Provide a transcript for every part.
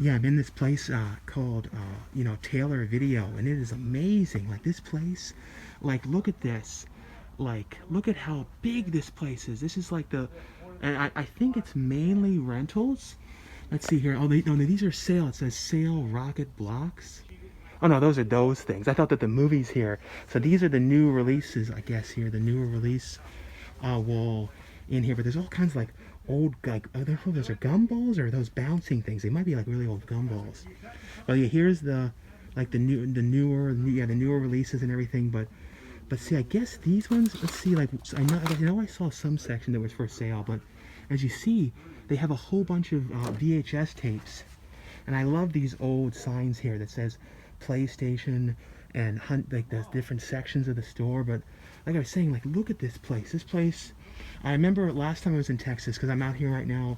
yeah, I'm in this place called, you know, Taylor Video, and it is amazing. Like this place, like look at this. Like, look at how big this place is. This is like the, and I think it's mainly rentals. Let's see here. Oh, no, these are sale. It says sale rocket blocks. Oh no, those are those things. I thought that the movies here. So these are the new releases, I guess here. The newer release wall in here. But there's all kinds of like old, like, I don't know if those are gumballs or those bouncing things. They might be like really old gumballs. But yeah, here's the, like the newer releases and everything. But see, I guess these ones, let's see, like, I know I saw some section that was for sale, but as you see, they have a whole bunch of VHS tapes. And I love these old signs here that says PlayStation and hunt, like the different sections of the store. But like I was saying, like, look at this place. This place, I remember last time I was in Texas, because I'm out here right now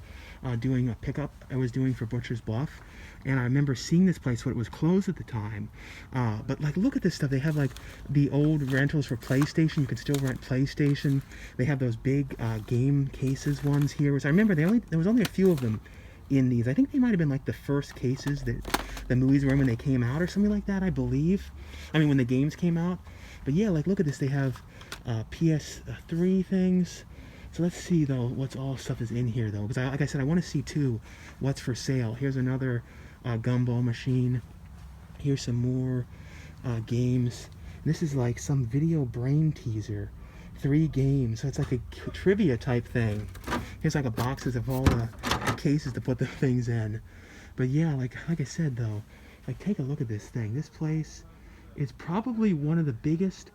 doing a pickup I was doing for Butcher's Bluff. And I remember seeing this place when it was closed at the time. But like, look at this stuff. They have like the old rentals for PlayStation. You can still rent PlayStation. They have those big game cases ones here. Which I remember there was only a few of them in these. I think they might have been like the first cases that the movies were in when they came out or something like that, I believe. I mean, when the games came out. But yeah, like look at this. They have PS3 things. So let's see though what's all stuff is in here though. Because like I said, I want to see too what's for sale. Here's another gumball machine. Here's some more games. This is like some video brain teaser. 3 games. So it's like a trivia type thing. Here's like a boxes of all the cases to put the things in. But yeah, like I said though, like take a look at this thing. This place is probably one of the biggest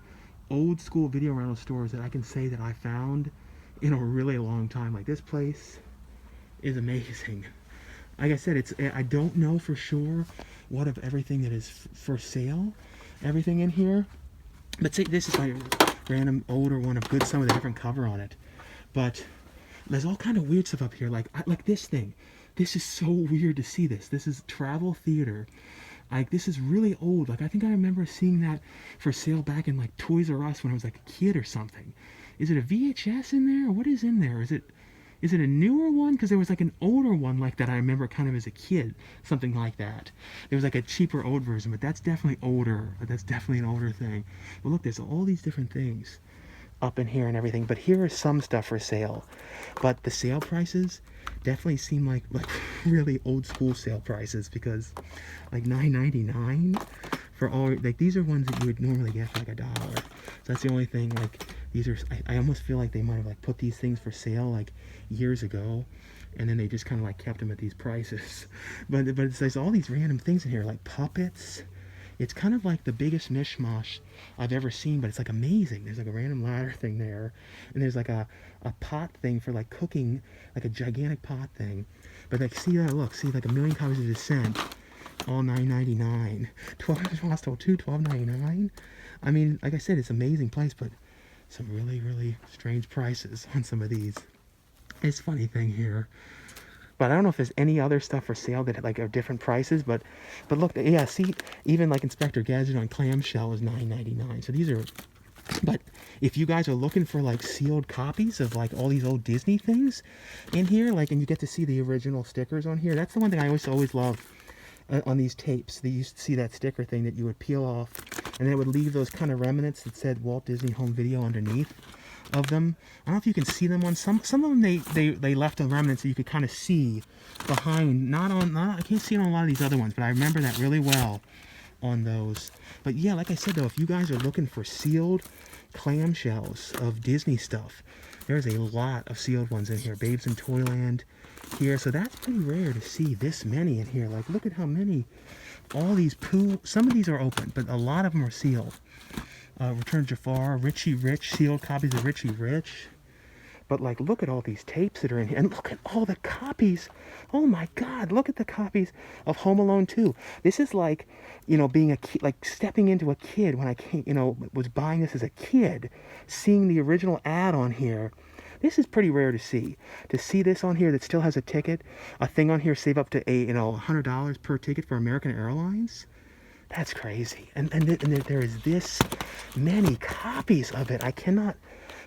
old school video rental stores that I can say that I found in a really long time. Like this place is amazing. Like I said, I don't know for sure what of everything that is for sale, everything in here. But say this is like a random older one of good some of the different cover on it. But there's all kind of weird stuff up here. Like this thing. This is so weird to see this. This is Travel Theater. Like this is really old. Like I think I remember seeing that for sale back in like Toys R Us when I was like a kid or something. Is it a VHS in there? Or what is in there? Is it a newer one? Because there was like an older one like that I remember kind of as a kid, something like that. There was like a cheaper old version, but that's definitely older. That's definitely an older thing. But look, there's all these different things up in here and everything. But here is some stuff for sale. But the sale prices definitely seem like really old school sale prices, because like $9.99 for all, like these are ones that you would normally get for like $1. So that's the only thing. Like these are, I almost feel like they might have like put these things for sale like years ago, and then they just kind of like kept them at these prices. But there's all these random things in here, like puppets. It's kind of like the biggest mishmash I've ever seen, but it's like amazing. There's like a random ladder thing there, and there's like a pot thing for like cooking, like a gigantic pot thing. But like, see that? Look, see, like a million copies of Descent, all $9.99. 12 Hostel 2, $12.99. I mean, like I said, it's an amazing place, but some really, really strange prices on some of these. It's a funny thing here. But I don't know if there's any other stuff for sale that like are different prices. But look, yeah, see, even like Inspector Gadget on clamshell is $9.99. So these are. But if you guys are looking for like sealed copies of like all these old Disney things in here, like, and you get to see the original stickers on here, that's the one thing I always love on these tapes. They used to see that sticker thing that you would peel off, and it would leave those kind of remnants that said Walt Disney Home Video underneath of them. I don't know if you can see them on some of them. They left a remnant so you could kind of see behind. I can't see it on a lot of these other ones, but I remember that really well on those. But yeah, like I said though, if you guys are looking for sealed clamshells of Disney stuff, there's a lot of sealed ones in here. Babes in Toyland here, so that's pretty rare to see this many in here. Like, look at how many. All these some of these are open, but a lot of them are sealed. Return Jafar, Richie Rich, sealed copies of Richie Rich. But like, look at all these tapes that are in here, and look at all the copies. Oh my God, look at the copies of Home Alone 2. This is like, you know, being a kid, like stepping into a kid when I came, you know, was buying this as a kid, seeing the original ad on here. This is pretty rare to see. To see this on here that still has a ticket, a thing on here, save up to $100 per ticket for American Airlines. That's crazy. And there is this many copies of it. I cannot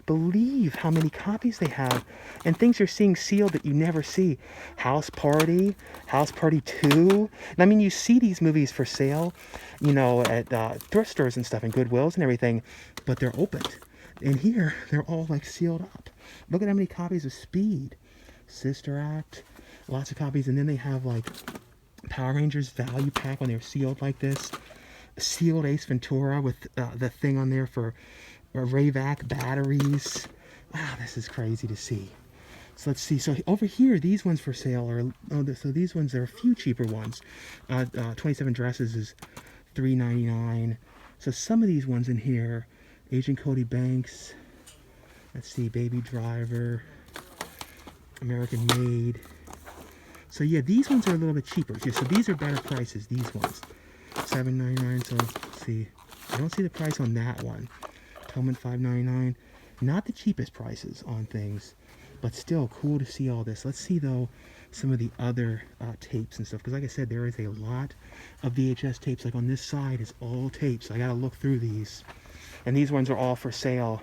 believe how many copies they have, and things you're seeing sealed that you never see. House Party 2. And I mean, you see these movies for sale, you know, at thrift stores and stuff and Goodwills and everything, but they're opened. And here, they're all like sealed up. Look at how many copies of Speed, Sister Act, lots of copies. And then they have like Power Rangers value pack when they're sealed like this. Sealed Ace Ventura with the thing on there for Rayvac batteries. Wow, this is crazy to see. So let's see. So over here, these ones for sale are, so these ones, there are a few cheaper ones. 27 Dresses is $3.99. So some of these ones in here, Agent Cody Banks, let's see, Baby Driver, American Made. So yeah, these ones are a little bit cheaper. Yeah, so these are better prices, these ones. $7.99, so let's see. I don't see the price on that one. Tillman $5.99. Not the cheapest prices on things, but still cool to see all this. Let's see though some of the other tapes and stuff, because like I said, there is a lot of VHS tapes. Like on this side is all tapes. I gotta look through these, and these ones are all for sale.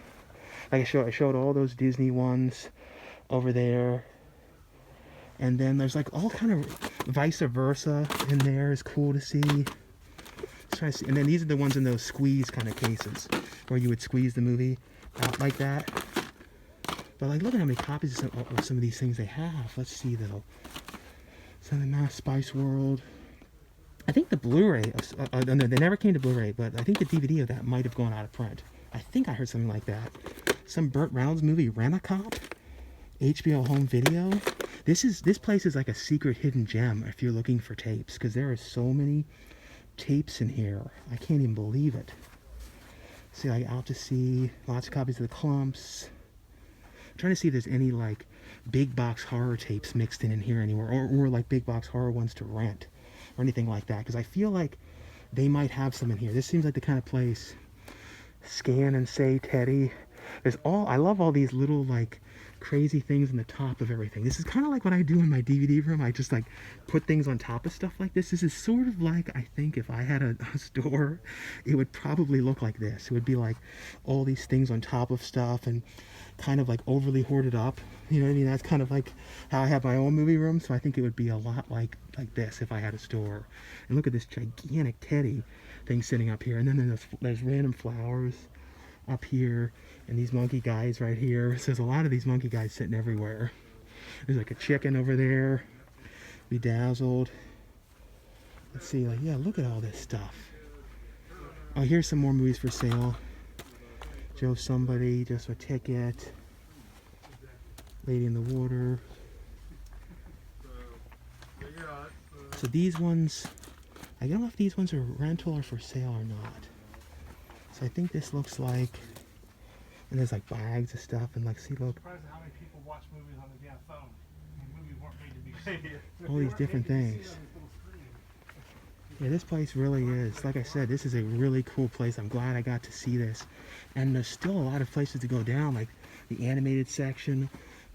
Like I showed all those Disney ones over there, and then there's like all kind of vice versa in there. Is cool to see. Let's try to see. And then these are the ones in those squeeze kind of cases where you would squeeze the movie out like that. But like, look at how many copies of some of these things they have. Let's see though. Some of the Mass Spice World. I think the Blu-ray, no, they never came to Blu-ray, but I think the DVD of that might have gone out of print. I think I heard something like that. Some Burt Reynolds movie, Rent-A-Cop, HBO Home Video. This place is like a secret hidden gem if you're looking for tapes, because there are so many tapes in here. I can't even believe it. See, like Out to Sea, lots of copies of the Clumps. I'm trying to see if there's any like big box horror tapes mixed in here anywhere, or like big box horror ones to rent or anything like that, because I feel like they might have some in here. This seems like the kind of place. Scan and Say Teddy. I love all these little like crazy things on the top of everything. This is kind of like what I do in my DVD room. I just like put things on top of stuff like this. This is sort of like, I think if I had a store, it would probably look like this. It would be like all these things on top of stuff and kind of like overly hoarded up. You know what I mean? That's kind of like how I have my own movie room. So I think it would be a lot like this if I had a store. And look at this gigantic Teddy thing sitting up here. And then there's random flowers up here, and these monkey guys right here. So there's a lot of these monkey guys sitting everywhere. There's like a chicken over there, Bedazzled. Let's see, like, yeah, look at all this stuff. Oh, here's some more movies for sale. Joe Somebody, Just a Ticket, Lady in the Water. So these ones, I don't know if these ones are rental or for sale or not. So I think this looks like, and there's like bags of stuff, and like, see, look. Surprised at how many people watch movies on the damn phone. The movies weren't made to be played. All these different things. Yeah, this place really is. Like I said, this is a really cool place. I'm glad I got to see this. And there's still a lot of places to go down, like the animated section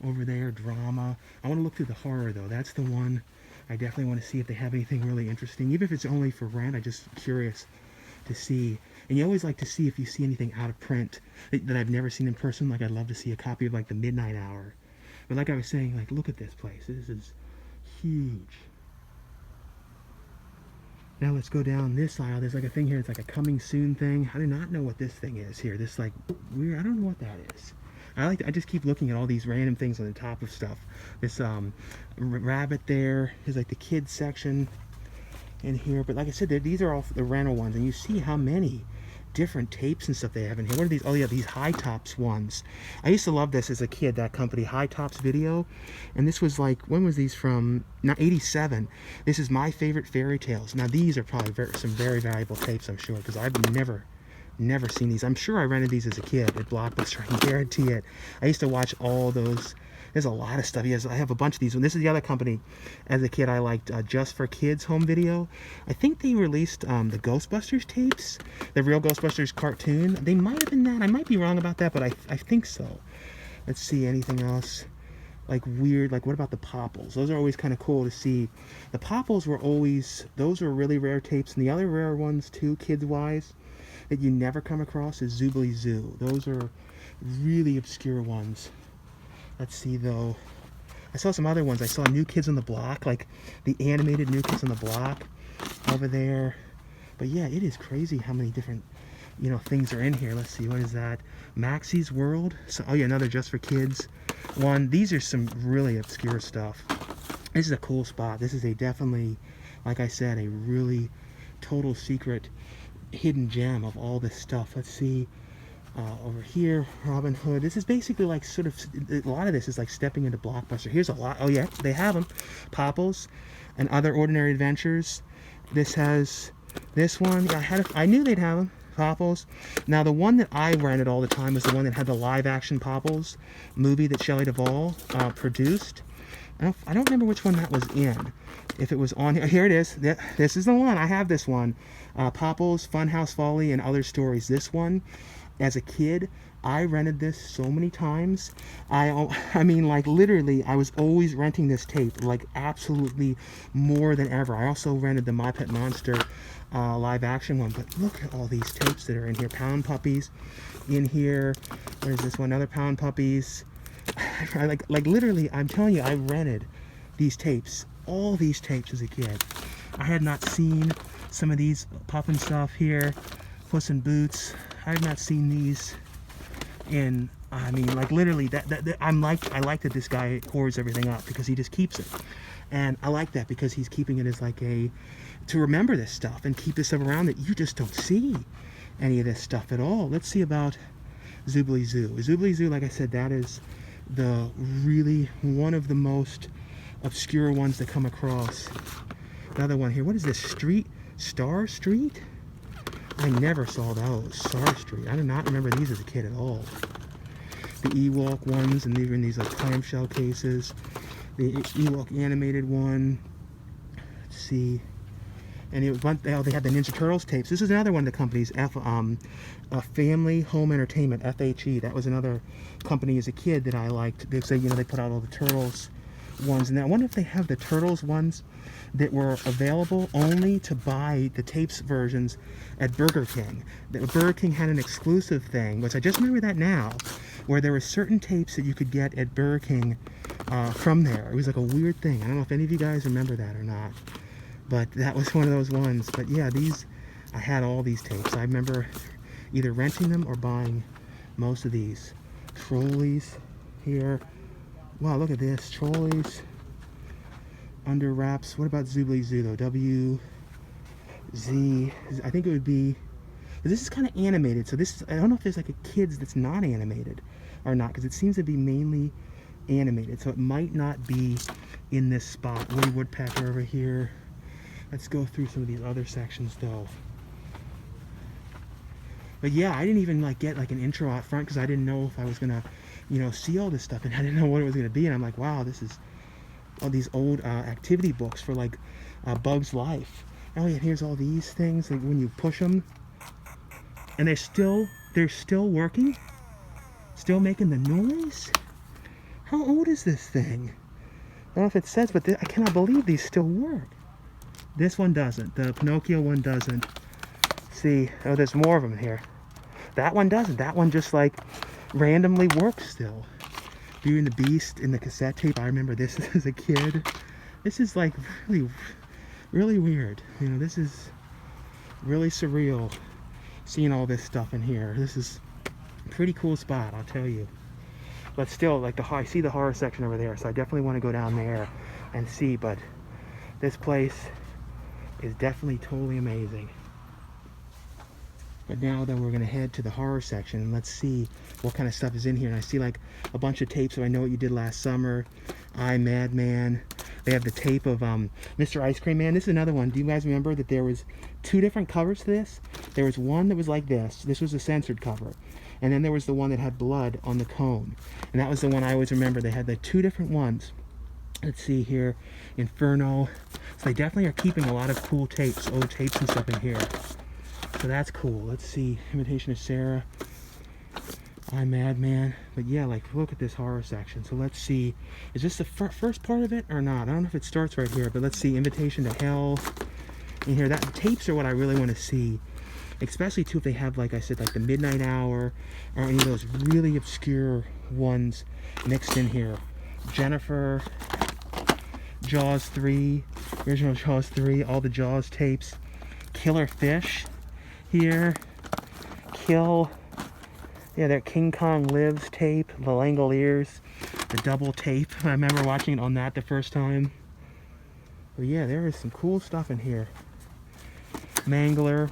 over there, drama. I want to look through the horror though. That's the one I definitely want to see if they have anything really interesting. Even if it's only for rent, I'm just curious to see. And you always like to see if you see anything out of print that I've never seen in person. Like, I'd love to see a copy of like the Midnight Hour. But like I was saying, like, look at this place. This is huge. Now let's go down this aisle. There's like a thing here. It's like a coming soon thing. I do not know what this thing is here. This like weird. I don't know what that is. I just keep looking at all these random things on the top of stuff. This rabbit there. There's like the kids section in here. But like I said, these are all the rental ones, and you see how many different tapes and stuff they have in here. What are these? Oh yeah, these High Tops ones. I used to love this as a kid, that company, High Tops Video. And this was like, when was these from? Not 87. This is My Favorite Fairy Tales. Now these are probably some very valuable tapes, I'm sure, because I've never seen these. I'm sure I rented these as a kid at Blockbuster. I can guarantee it. I used to watch all those. There's a lot of stuff. Yes, I have a bunch of these. And this is the other company as a kid I liked, Just for Kids Home Video. I think they released the Ghostbusters tapes, the real Ghostbusters cartoon. They might have been that. I might be wrong about that, but I think so. Let's see, anything else like weird. Like, what about the Popples? Those are always kind of cool to see. The Popples were always, those were really rare tapes. And the other rare ones too, kids wise, that you never come across is Zoobly Zoo. Those are really obscure ones. Let's see though. I saw some other ones. I saw New Kids on the Block, like the animated New Kids on the Block over there. But yeah, it is crazy how many different, you know, things are in here. Let's see, what is that? Maxie's World. So, oh yeah, another Just for Kids one. These are some really obscure stuff. This is a cool spot. This is a definitely, like I said, a really total secret hidden gem of all this stuff. Let's see. Over here, Robin Hood. This is basically like sort of, a lot of this is like stepping into Blockbuster. Here's a lot. Oh yeah, they have them. Popples and Other Ordinary Adventures. This has this one. Yeah, I knew they'd have them. Popples. Now the one that I rented all the time was the one that had the live action Popples movie that Shelley Duvall produced. I don't remember which one that was in. If it was on here, here it is. This is the one. I have this one. Popples, Funhouse Folly, and Other Stories. This one, as a kid, I rented this so many times. I mean, like literally, I was always renting this tape, like absolutely more than ever. I also rented the My Pet Monster live action one. But look at all these tapes that are in here. Pound Puppies in here. There's this one, other Pound Puppies. like literally, I'm telling you, I rented these tapes, all these tapes as a kid. I had not seen some of these Puffin stuff here, Puss in Boots. I have not seen these in, I mean, like literally, I like that this guy hoards everything up because he just keeps it, and I like that because he's keeping it as like to remember this stuff and keep this stuff around that you just don't see any of this stuff at all. Let's see about Zoobly Zoo. Zoobly Zoo, like I said, that is the really one of the most obscure ones to come across. Another one here. What is this? Star Street? I never saw those. Star Street. I do not remember these as a kid at all. The Ewok ones, and these are in these like clamshell cases. The Ewok animated one. Let's see. And it was one, they had the Ninja Turtles tapes. This is another one of the companies, Family Home Entertainment, FHE. That was another company as a kid that I liked. They say, you know, they put out all the Turtles ones. And I wonder if they have the Turtles ones that were available only to buy the tapes versions at Burger King. Burger King had an exclusive thing, which I just remember that now, where there were certain tapes that you could get at Burger King from there. It was like a weird thing. I don't know if any of you guys remember that or not. But that was one of those ones. But yeah, I had all these tapes. I remember either renting them or buying most of these. Trolleys here. Wow, look at this. Trolleys. Under Wraps. What about Zoobly Zoo though? WZ. I think it would be. This is kind of animated. So this, I don't know if there's like a kids that's not animated or not, because it seems to be mainly animated. So it might not be in this spot. Woody Woodpecker over here. Let's go through some of these other sections though. But yeah, I didn't even like get like an intro out front because I didn't know if I was gonna, you know, see all this stuff, and I didn't know what it was gonna be. And I'm like, wow, this is all these old activity books for like Bug's Life. Oh yeah, here's all these things like when you push them, and they're still working, still making the noise. How old is this thing? I don't know if it says, but I cannot believe these still work. This one doesn't. The Pinocchio one doesn't. See, oh, there's more of them here. That one doesn't. That one just like randomly works still. Beauty and the Beast in the cassette tape. I remember this as a kid. This is like really, really weird. You know, this is really surreal seeing all this stuff in here. This is a pretty cool spot, I'll tell you. But still, like I see the horror section over there, so I definitely want to go down there and see. But this place is definitely totally amazing. But now then we're going to head to the horror section and let's see what kind of stuff is in here. And I see like a bunch of tapes of I Know What You Did Last Summer, I, Madman. They have the tape of Mr. Ice Cream Man. This is another one. Do you guys remember that there was two different covers to this? There was one that was like this. This was a censored cover. And then there was the one that had blood on the cone. And that was the one I always remember. They had the two different ones. Let's see here. Inferno. So they definitely are keeping a lot of cool tapes, old tapes and stuff in here. So that's cool. Let's see. Imitation of Sarah. I'm Madman. But yeah, like look at this horror section. So let's see. Is this the first part of it or not? I don't know if it starts right here, but let's see. Invitation to Hell. In here, that tapes are what I really want to see. especially too if they have, like I said, like the Midnight Hour or any of those really obscure ones mixed in here. Jennifer, Jaws 3, original Jaws 3, all the Jaws tapes. Killer Fish here. Kill. Yeah, that King Kong Lives tape. The Langoliers. The double tape. I remember watching it on that the first time. But yeah, there is some cool stuff in here. Mangler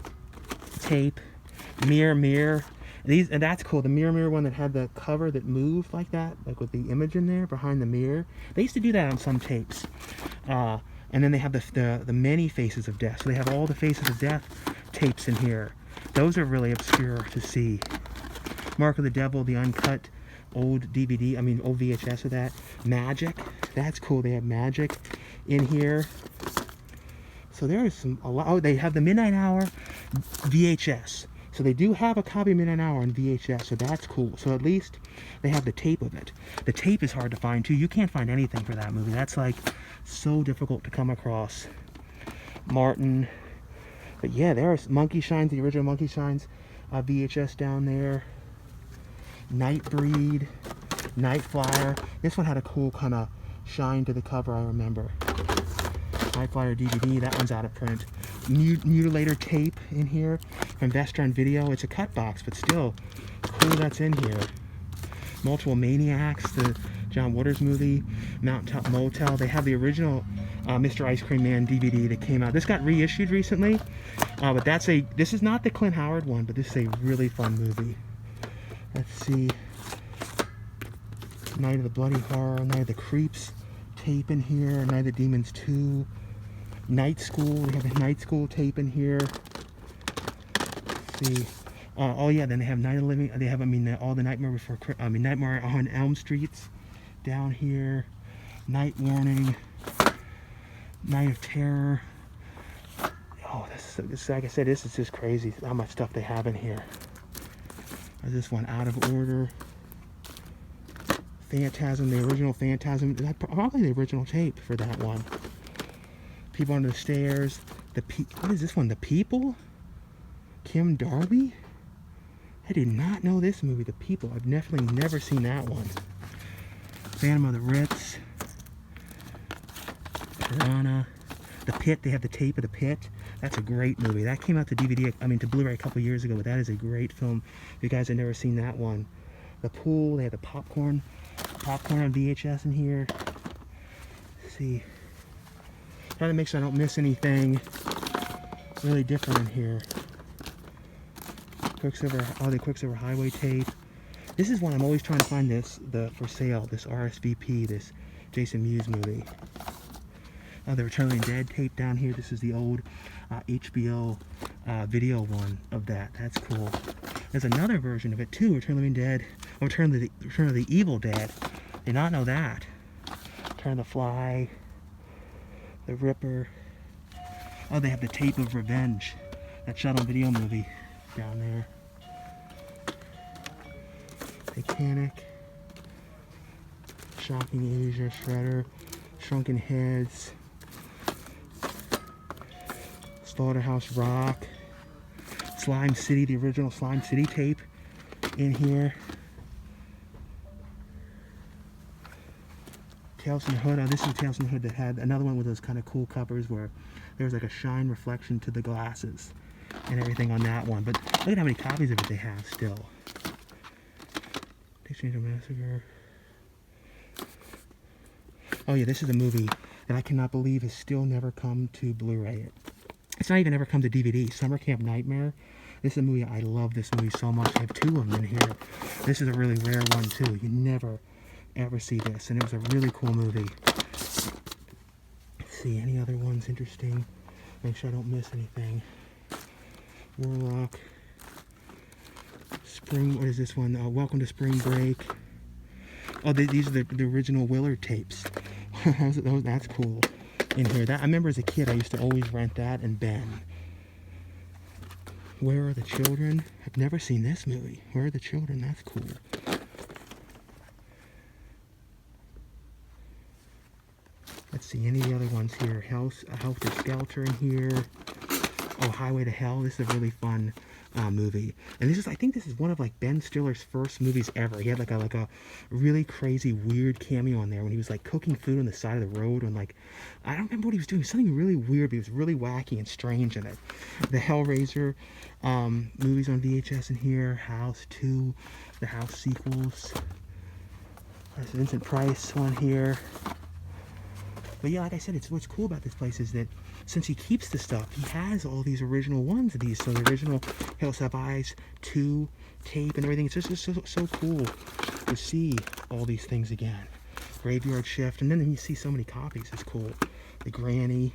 tape. Mirror. And that's cool. The mirror one that had the cover that moved like that, like with the image in there behind the mirror. They used to do that on some tapes. And then they have the many Faces of Death. So they have all the Faces of Death tapes in here. Those are really obscure to see. Mark of the Devil, the uncut old DVD, old VHS of that. Magic, that's cool. They have Magic in here. So there is a lot. Oh, they have the Midnight Hour VHS. So they do have a copy of Midnight Hour on VHS, so that's cool. So at least they have the tape of it. The tape is hard to find too. You can't find anything for that movie. That's like so difficult to come across. Martin. But yeah, there's Monkey Shines, the original Monkey Shines VHS down there. Nightbreed, Night Flyer. This one had a cool kind of shine to the cover, I remember. Night Flyer DVD, that one's out of print. Mutilator tape in here from Vestron Video. It's a cut box, but still cool that's in here. Multiple Maniacs, the John Waters movie. Mountaintop Motel. They have the original Mr. Ice Cream Man DVD that came out. This got reissued recently, but this is not the Clint Howard one, but this is a really fun movie. Let's see. Night of the Bloody Horror, Night of the Creeps tape in here. Night of the Demons 2. Night School, we have a Night School tape in here. Let's see. Oh yeah, then they have Night of the Living. They have, all the Nightmare Before. Nightmare on Elm Streets down here. Night Warning. Night of Terror. Oh, this like I said, this is just crazy how much stuff they have in here. There's this one, Out of Order. Phantasm, the original Phantasm. Probably the original tape for that one. People Under the Stairs. What is this one? The People? Kim Darby? I did not know this movie, The People. I've definitely never seen that one. Phantom of the Ritz. Piranha. The Pit. They have the tape of The Pit. That's a great movie. That came out to DVD, to Blu-ray a couple years ago, but that is a great film. If you guys have never seen that one. The Pool. They have the Popcorn on VHS in here. Let's see. Trying to make sure I don't miss anything really different in here. The Quicksilver Highway tape. This is one I'm always trying to find for sale, this RSVP, this Jason Mewes movie. The Return of the Dead tape down here. This is the old HBO video one of that. That's cool. There's another version of it too, Return of the Dead. Return of the Evil Dead. Did not know that. Return of the Fly. The Ripper. Oh, they have the tape of Revenge. That shot on video movie down there. Titanic. Shocking Asia. Shredder. Shrunken Heads. Slaughterhouse Rock. Slime City, the original Slime City tape in here. Tales from the Hood. Oh, this is Tales from the Hood that had another one with those kind of cool covers where there was like a shine reflection to the glasses and everything on that one. But look at how many copies of it they have still. Texas Chainsaw Massacre. Oh yeah, this is a movie that I cannot believe has still never come to Blu-ray. It's not even ever come to DVD. Summer Camp Nightmare. This is a movie, I love this movie so much. I have two of them in here. This is a really rare one too. You never ever see this, and it was a really cool movie. Let's see, any other ones interesting? Make sure I don't miss anything. Warlock. Spring, what is this one? Welcome to Spring Break. Oh, these are the original Willard tapes. That's cool in here. I remember as a kid I used to always rent that and Ben. Where Are the Children? I've never seen this movie. Where Are the Children? That's cool. Let's see, any of the other ones here. Helter Skelter in here. Oh, Highway to Hell. This is a really fun movie, and I think this is one of like Ben Stiller's first movies ever. He had like a really crazy weird cameo in there when he was like cooking food on the side of the road, and like I don't remember what he was doing, something really weird, but he was really wacky and strange in it. The Hellraiser movies on VHS in here. House 2, the House sequels. There's Vincent Price one here. But yeah, like I said, what's cool about this place is that since he keeps the stuff, he has all these original ones of these. So the original Hills Have Eyes 2 tape and everything. It's just so cool to see all these things again. Graveyard Shift, and then you see so many copies. It's cool. The Granny,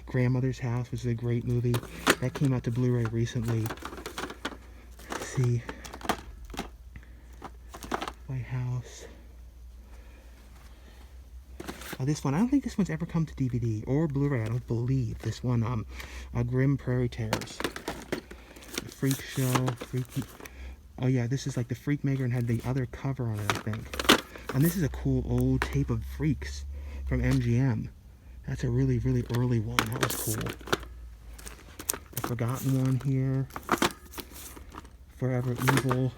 Grandmother's House was a great movie. That came out to Blu-ray recently. Let's see. White House. This one, I don't think this one's ever come to DVD or Blu-ray. I don't believe this one. Grim Prairie Terrors, the Freak Show, Freaky. Oh yeah, this is like the Freak Maker and had the other cover on it, I think. And this is a cool old tape of Freaks from MGM. That's a really early one. That was cool. The Forgotten one here. Forever Evil.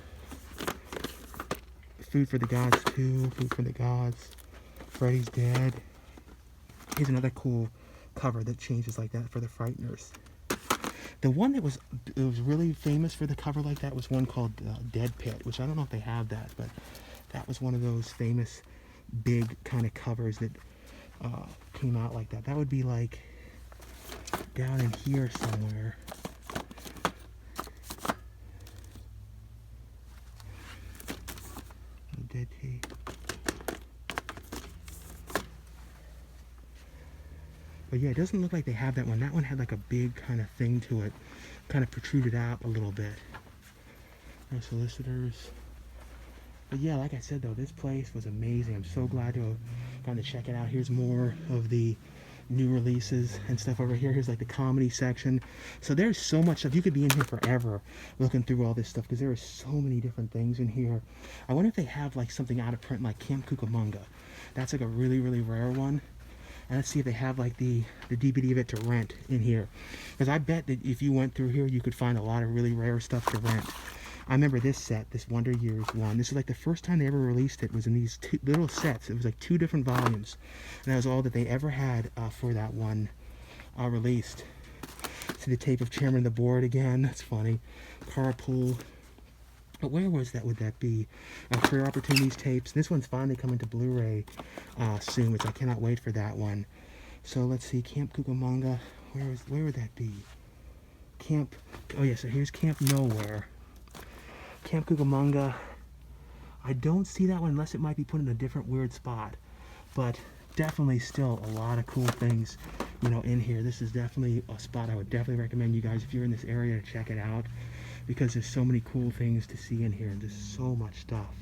Food for the Gods 2. Food for the Gods. Freddy's Dead. Here's another cool cover that changes like that for the Frighteners. The one that was really famous for the cover like that was one called Dead Pit, which I don't know if they have that, but that was one of those famous big kind of covers that came out like that. That would be like down in here somewhere. Dead tape. But yeah, it doesn't look like they have that one. That one had like a big kind of thing to it. Kind of protruded out a little bit. No solicitors. But yeah, like I said though, this place was amazing. I'm so glad to have gotten to check it out. Here's more of the new releases and stuff over here. Here's like the comedy section. So there's so much stuff. You could be in here forever looking through all this stuff because there are so many different things in here. I wonder if they have like something out of print like Camp Cucamonga. That's like a really rare one. And let's see if they have like the DVD of it to rent in here. Because I bet that if you went through here, you could find a lot of really rare stuff to rent. I remember this set, this Wonder Years one. This is like the first time they ever released it. Was in these two little sets. It was like 2 different volumes. And that was all that they ever had for that one released. See the tape of Chairman of the Board again. That's funny. Carpool. But where was that? Would that be? Career Opportunities tapes. This one's finally coming to Blu-ray soon, which I cannot wait for that one. So let's see, Camp Cucamonga. Where would that be? Camp. Oh yeah, so here's Camp Nowhere. Camp Cucamonga. I don't see that one unless it might be put in a different weird spot. But definitely still a lot of cool things, you know, in here. This is definitely a spot I would definitely recommend you guys if you're in this area to check it out. Because there's so many cool things to see in here and just so much stuff.